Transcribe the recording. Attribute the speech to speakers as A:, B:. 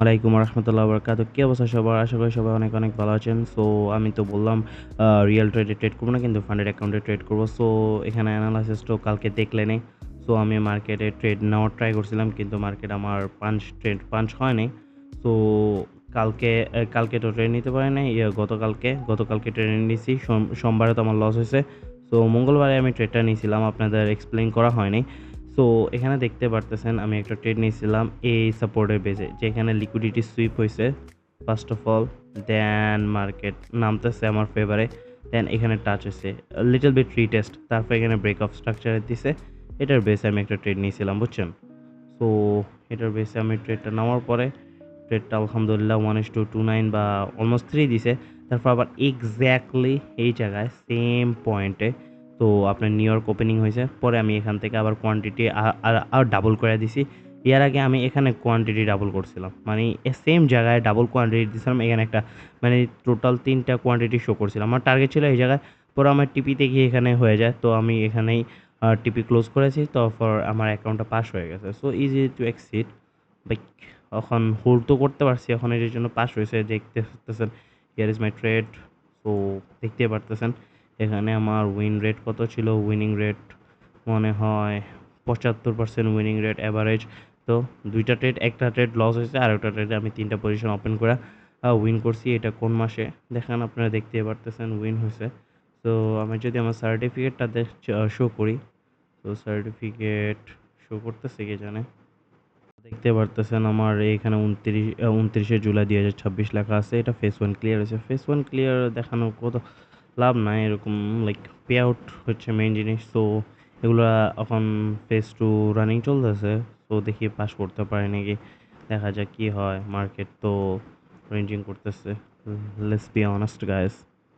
A: আলাইকুম রহমতুল্লাহ বরকাত। কি অবস্থা সবার? আশা করি সবাই অনেক অনেক ভালো আছেন। সো আমি তো বললাম রিয়েল ট্রেডে ট্রেড করবো না, কিন্তু ফান্ডেড অ্যাকাউন্টে ট্রেড করবো। সো এখানে অ্যানালাইসিস তো কালকে দেখলে নেই। সো আমি মার্কেটে ট্রেড নেওয়ার ট্রাই করছিলাম, কিন্তু মার্কেট আমার পাঞ্চ হয়নি। সো কালকে তো ট্রেড নিতে পারি নাই। গতকালকে ট্রেড নিয়েছি। সোমবারে তো আমার লস হয়েছে। সো মঙ্গলবারে আমি ট্রেডটা নিয়েছিলাম, আপনাদের এক্সপ্লেইন করা হয়নি। সো এখানে দেখতে পারতেছেন আমি একটা ট্রেড নিয়েছিলাম এই সাপোর্টের বেজে, যেখানে লিকুইডিটি সুইপ হয়েছে first of all. Then market নামতেছে আমার ফেভারে। দেন এখানে টাচ হয়েছে লিটল বিট রিটেস্ট, তারপর এখানে ব্রেক অফ স্ট্রাকচারে দিছে। এটার বেসে আমি একটা ট্রেড নিয়েছিলাম, বুঝছেন? সো এটার বেসে আমি ট্রেডটা নেওয়ার পরে ট্রেডটা আলহামদুলিল্লাহ 1:29 বা অলমোস্ট 3 দিছে। তারপর আবার এক্স্যাক্টলি এই জায়গায় সেম পয়েন্টে তো আপনার নিউ ইয়র্ক ওপেনিং হয়েছে। পরে আমি এখান থেকে আবার কোয়ান্টিটি আর ডাবল করে দিছি। এর আগে আমি এখানে কোয়ান্টিটি ডাবল করছিলাম, মানে সেম জায়গায় ডাবল কোয়ান্টিটি দিয়েছিলাম। এখানে একটা মানে টোটাল 3টা কোয়ান্টিটি শো করছিলাম। আমার টার্গেট ছিল এই জায়গায়, পরে আমার টিপিতে গিয়ে এখানে হয়ে যায়। তো আমি এখানেই টিপি ক্লোজ করেছি, তারপর আমার অ্যাকাউন্টটা পাস হয়ে গেছে। So easy to exit. Like এখন হোল্ড তো করতে পারছি, এখন এটার জন্য পাস হয়েছে। দেখতে পারতেছেন here is my trade. So দেখতে পারতেছেন এখানে আমার উইন রেট কত ছিল। উইনিং রেট মনে হয় 75% উইনিং রেট অ্যাভারেজ। তো দুইটা ট্রেড, একটা ট্রেড লস হয়েছে আর একটা ট্রেডে আমি 3টা পজিশন ওপেন করে উইন করছি। এটা কোন মাসে দেখেন, আপনারা দেখতে পারতেছেন উইন হয়েছে। তো আমি যদি আমার সার্টিফিকেটটা শো করি, তো সার্টিফিকেট শো করতেছে কি জানে। দেখতে পারতেছেন আমার এখানে 29শে জুলাই 2026 লেখা আছে। এটা ফেস ওয়ান ক্লিয়ার হয়েছে। ফেস ওয়ান ক্লিয়ার দেখানো কত লাভ নাই এরকম, লাইক পে আউট হচ্ছে মেইন জিনিস। তো এগুলো এখন ফেস টু রানিং চলতেছে। তো দেখি পাস করতে পারি নাকি, দেখা যাক কি হয়। মার্কেট তো রেঞ্জিং করতেছে, লেটস বি অনেস্ট গাইস।